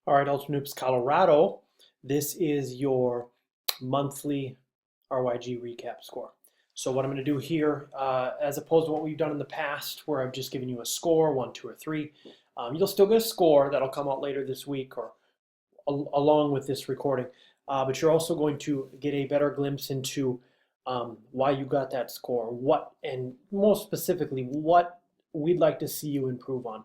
All right, Ultra Noobs Colorado, this is your monthly RYG recap score. So what I'm going to do here, as opposed to what we've done in the past, where I've just given you a score, 1, 2, or 3, you'll still get a score that'll come out later this week or along with this recording. But you're also going to get a better glimpse into why you got that score, and most specifically, what we'd like to see you improve on.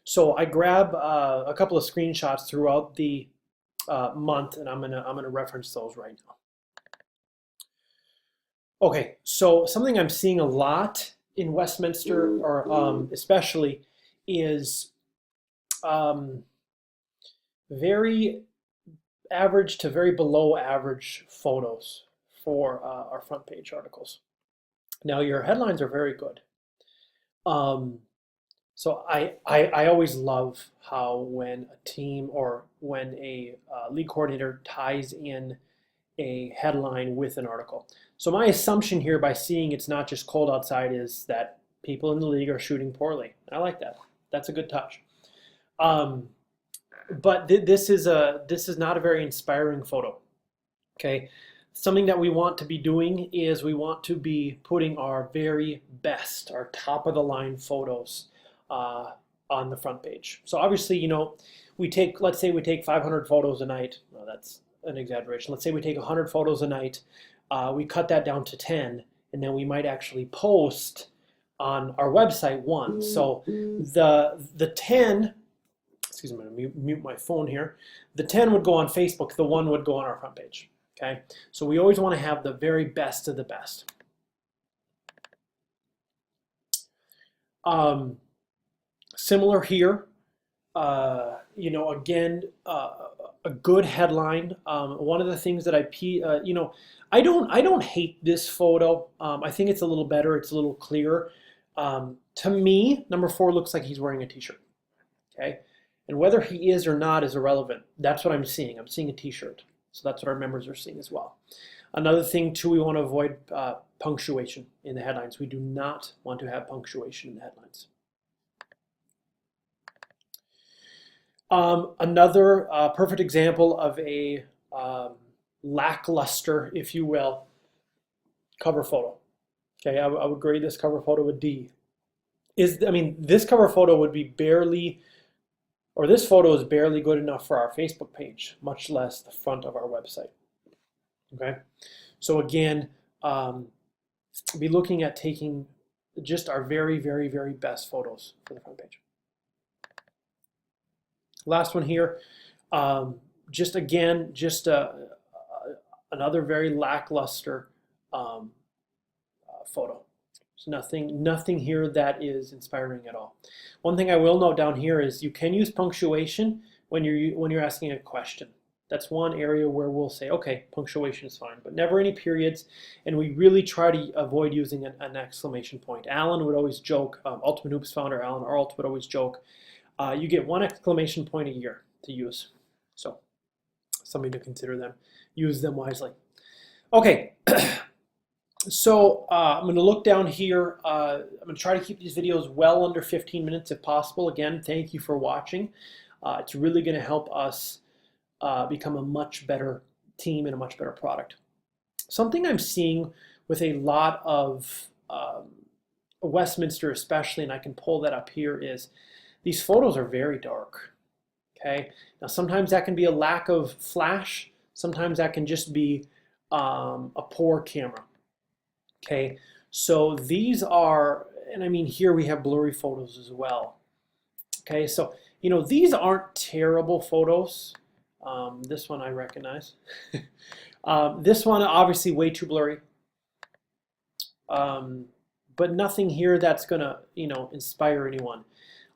So I grab a couple of screenshots throughout the month, and I'm gonna reference those right now. Okay, so something I'm seeing a lot in Westminster, or especially, is very average to very below average photos for our front page articles. Now your headlines are very good. So I always love how when a team or when a league coordinator ties in a headline with an article. So my assumption here by seeing it's not just cold outside is that people in the league are shooting poorly. I like that. That's a good touch. But this is not a very inspiring photo. Okay, something that we want to be doing is we want to be putting our very best, our top of the line photos on the front page. So obviously, you know, let's say we take 500 photos a night. Well, that's an exaggeration. Let's say we take 100 photos a night. We cut that down to 10, and then we might actually post on our website one. So the 10, excuse me, I'm going to mute my phone here. The 10 would go on Facebook. The 1 would go on our front page. Okay, so we always want to have the very best of the best. Similar here, you know, again, a good headline. One of the things that you know, I don't hate this photo. I think it's a little better. It's a little clearer. To me, number 4 looks like he's wearing a t-shirt. Okay, and whether he is or not is irrelevant. That's what I'm seeing. I'm seeing a t-shirt. So that's what our members are seeing as well. Another thing too, we want to avoid punctuation in the headlines. We do not want to have punctuation in the headlines. Another perfect example of a lackluster, if you will, cover photo. Okay, I would grade this cover photo a D. I mean, this cover photo would be barely, or this photo is barely good enough for our Facebook page, much less the front of our website. Okay, so again, be looking at taking just our very, very, very best photos for the front page. Last one here, just again, another very lackluster photo. So nothing here that is inspiring at all. One thing I will note down here is you can use punctuation when you're asking a question. That's one area where we'll say, okay, punctuation is fine, but never any periods, and we really try to avoid using an exclamation point. Alan would always joke, Ultimate Hoops founder Alan Arlt would always joke, you get 1 exclamation point a year to use. So something to consider them. Use them wisely. Okay, so I'm going to look down here. I'm going to try to keep these videos well under 15 minutes if possible. Again, thank you for watching. It's really going to help us become a much better team and a much better product. Something I'm seeing with a lot of Westminster especially, and I can pull that up here, is these photos are very dark. Okay, now sometimes that can be a lack of flash. Sometimes that can just be a poor camera. Okay, so these are, and I mean here we have blurry photos as well. Okay, so you know these aren't terrible photos. This one I recognize. This one obviously way too blurry. But nothing here that's gonna, you know, inspire anyone.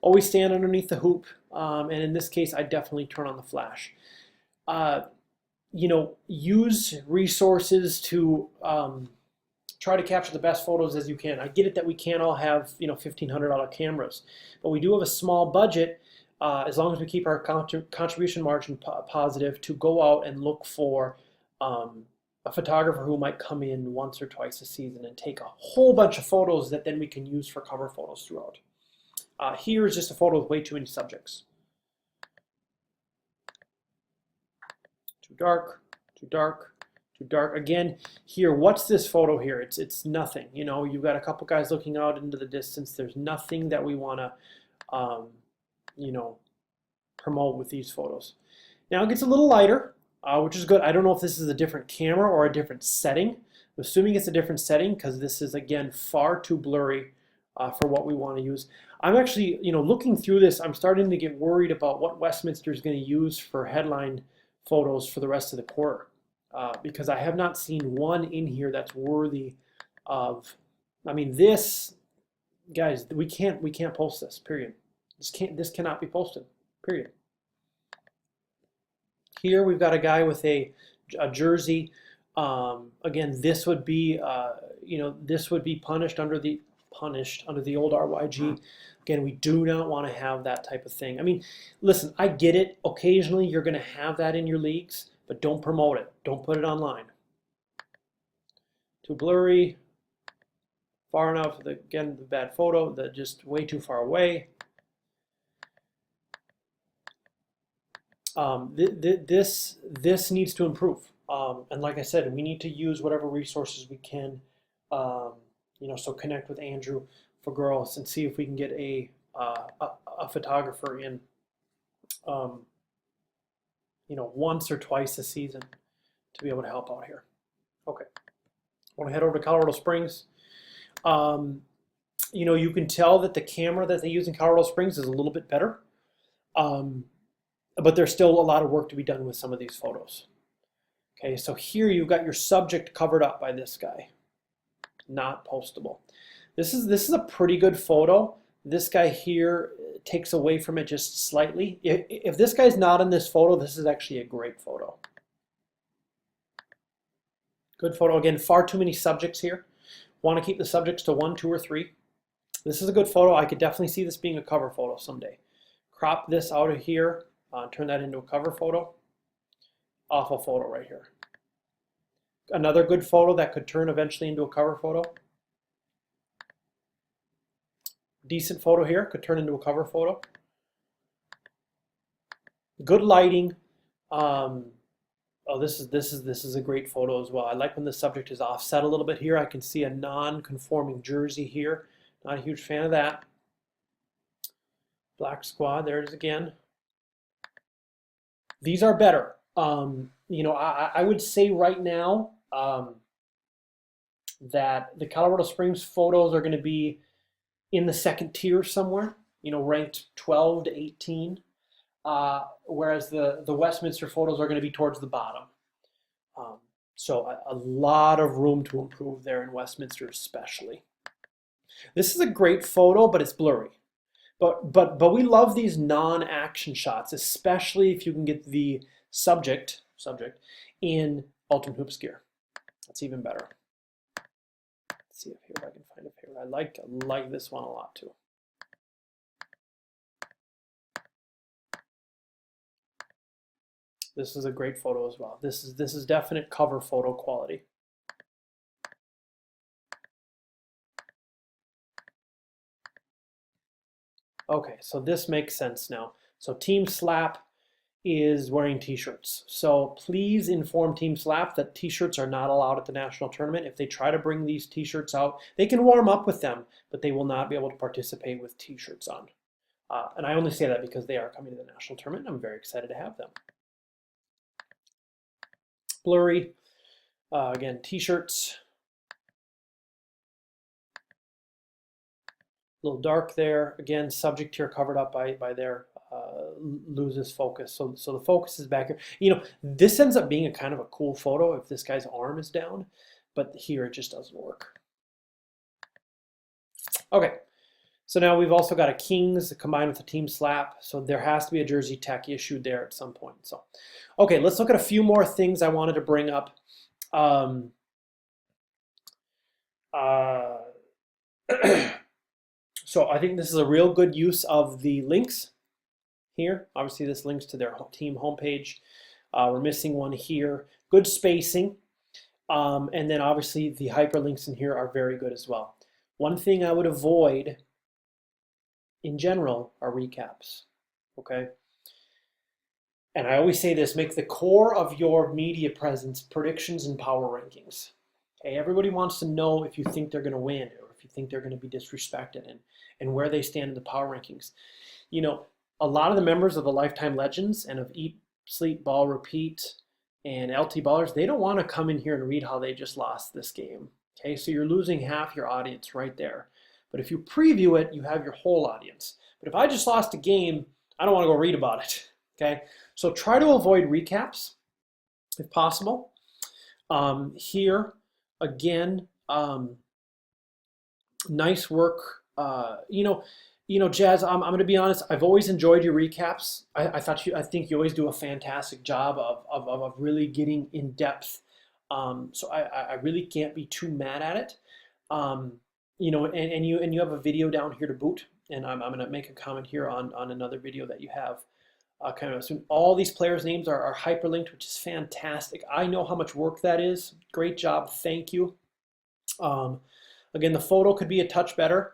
Always stand underneath the hoop, and in this case, I definitely turn on the flash. You know, use resources to try to capture the best photos as you can. I get it that we can't all have, you know, $1,500 cameras, but we do have a small budget. As long as we keep our contribution margin positive, to go out and look for a photographer who might come in once or twice a season and take a whole bunch of photos that then we can use for cover photos throughout. Here is just a photo with way too many subjects. Too dark, too dark, too dark. Again, here, what's this photo here? It's nothing. You know, you've got a couple guys looking out into the distance. There's nothing that we want to, you know, promote with these photos. Now it gets a little lighter, which is good. I don't know if this is a different camera or a different setting. I'm assuming it's a different setting because this is, again, far too blurry for what we want to use. I'm actually, you know, looking through this, I'm starting to get worried about what Westminster is going to use for headline photos for the rest of the quarter, because I have not seen one in here that's worthy of. I mean, this, guys, we can't post this. Period. This cannot be posted. Period. Here we've got a guy with a jersey. Again, this would be, you know, this would be punished under the old RYG. Again, we do not want to have that type of thing. I mean, listen, I get it. Occasionally you're going to have that in your leagues, but don't promote it. Don't put it online. Too blurry, far enough. Again, the bad photo, just way too far away. This needs to improve. And like I said, we need to use whatever resources we can, you know, so connect with Andrew for girls and see if we can get a photographer in, you know, once or twice a season to be able to help out here. Okay, I want to head over to Colorado Springs. You know, you can tell that the camera that they use in Colorado Springs is a little bit better, but there's still a lot of work to be done with some of these photos. Okay, so here you've got your subject covered up by this guy. Not postable. This is a pretty good photo. This guy here takes away from it just slightly. If this guy's not in this photo, this is actually a great photo. Good photo. Again, far too many subjects here. Want to keep the subjects to 1, 2, or 3. This is a good photo. I could definitely see this being a cover photo someday. Crop this out of here, turn that into a cover photo. Awful photo right here. Another good photo that could turn eventually into a cover photo. Decent photo here, could turn into a cover photo. Good lighting. Oh, this is a great photo as well. I like when the subject is offset a little bit here. I can see a non-conforming jersey here. Not a huge fan of that. Black squad, there it is again. These are better. You know, I would say right now that the Colorado Springs photos are going to be in the second tier somewhere, you know, ranked 12 to 18, whereas the Westminster photos are going to be towards the bottom. So a lot of room to improve there in Westminster especially. This is a great photo, but it's blurry. But we love these non-action shots, especially if you can get the subject in Ultimate Hoops gear. That's even better. Let's see if I can find a favorite. I like this one a lot too. This is a great photo as well. This is definite cover photo quality. Okay, so this makes sense now. So Team Slap is wearing t-shirts. So please inform Team Slap that t-shirts are not allowed at the national tournament. If they try to bring these t-shirts out, they can warm up with them, but they will not be able to participate with t-shirts on. And I only say that because they are coming to the national tournament. I'm very excited to have them. Blurry, again, t-shirts. A little dark there. Again, subject here covered up by their loses focus. So the focus is back here. You know, this ends up being a kind of a cool photo if this guy's arm is down, but here it just doesn't work. Okay, so now we've also got a Kings combined with a Team Slap, so there has to be a jersey tech issued there at some point. So, okay, let's look at a few more things I wanted to bring up. So I think this is a real good use of the links here. Obviously, this links to their team homepage. We're missing one here. Good spacing. And then obviously the hyperlinks in here are very good as well. One thing I would avoid in general are recaps, okay? And I always say this, make the core of your media presence predictions and power rankings. Okay, everybody wants to know if you think they're going to win or if you think they're going to be disrespected and where they stand in the power rankings. You know, a lot of the members of the Lifetime Legends and of Eat, Sleep, Ball, Repeat and LT Ballers, they don't want to come in here and read how they just lost this game. Okay, so you're losing half your audience right there. But if you preview it, you have your whole audience. But if I just lost a game, I don't want to go read about it. Okay, so try to avoid recaps if possible. Here, again, nice work. Jazz, I'm going to be honest, I've always enjoyed your recaps. I think you always do a fantastic job of really getting in depth. So I really can't be too mad at it. And you have a video down here to boot, and I'm going to make a comment here on another video that you have. Kind of assume all these players' names are hyperlinked, which is fantastic. I know how much work that is. Great job, thank you. Again, the photo could be a touch better.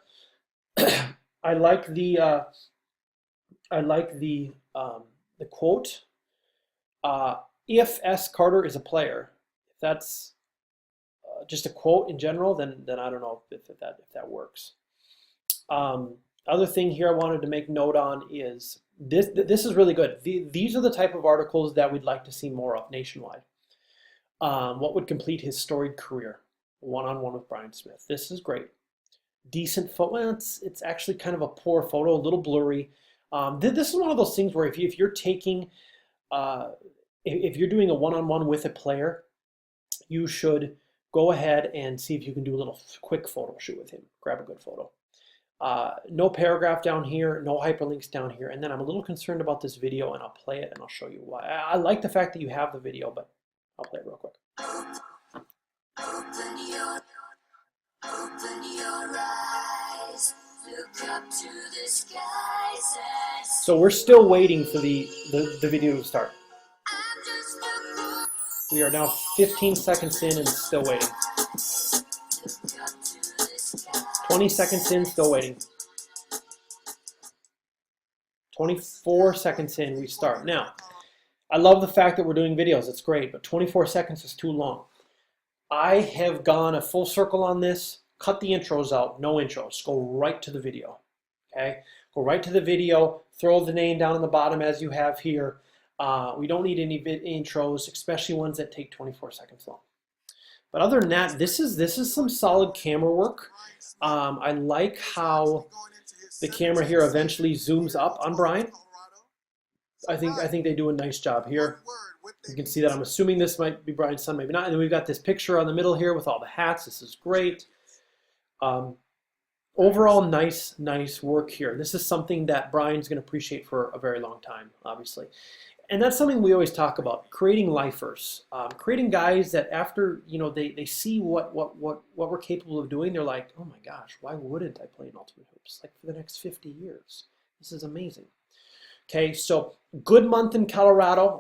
I like the quote. If S. Carter is a player, if that's just a quote in general, then I don't know if that works. Other thing here I wanted to make note on is this is really good. These are the type of articles that we'd like to see more of nationwide. What would complete his storied career? One-on-one with Brian Smith. This is great. Decent photo. Well, it's actually kind of a poor photo, a little blurry. This is one of those things where if you're taking, if you're doing a one-on-one with a player, you should go ahead and see if you can do a little quick photo shoot with him. Grab a good photo. No paragraph down here, no hyperlinks down here. And then I'm a little concerned about this video, and I'll play it and I'll show you why. I like the fact that you have the video, but I'll play it real quick. Open your eyes, look up to the skies. So we're still waiting for the video to start. We are now 15 seconds in and still waiting. 20 seconds in, still waiting. 24 seconds in, we start. Now, I love the fact that we're doing videos. It's great, but 24 seconds is too long. I have gone a full circle on this. Cut the intros out. No intros. Go right to the video. Okay? Go right to the video. Throw the name down on the bottom as you have here. We don't need any intros, especially ones that take 24 seconds long. But other than that, this is some solid camera work. I like how the camera here eventually zooms up on Brian. I think they do a nice job here. You can see that I'm assuming this might be Brian's son, maybe not. And then we've got this picture on the middle here with all the hats. This is great. Overall, nice work here. This is something that Brian's going to appreciate for a very long time, obviously. And that's something we always talk about, creating lifers, creating guys that after they see what we're capable of doing, they're like, oh my gosh, why wouldn't I play in Ultimate Hoops? Like for the next 50 years. This is amazing. Okay, so good month in Colorado,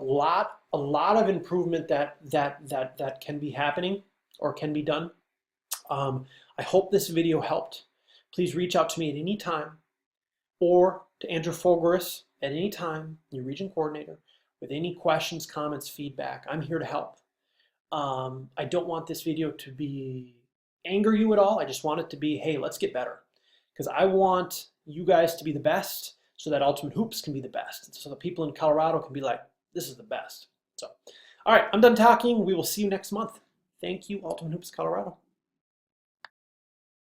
a lot of improvement that can be happening or can be done. I hope this video helped. Please reach out to me at any time or to Andrew Fogeris at any time, your region coordinator, with any questions, comments, feedback. I'm here to help. I don't want this video to be anger you at all. I just want it to be, hey, let's get better. Because I want you guys to be the best so that Ultimate Hoops can be the best. So the people in Colorado can be like, this is the best. So, all right, I'm done talking. We will see you next month. Thank you, Ultimate Hoops Colorado.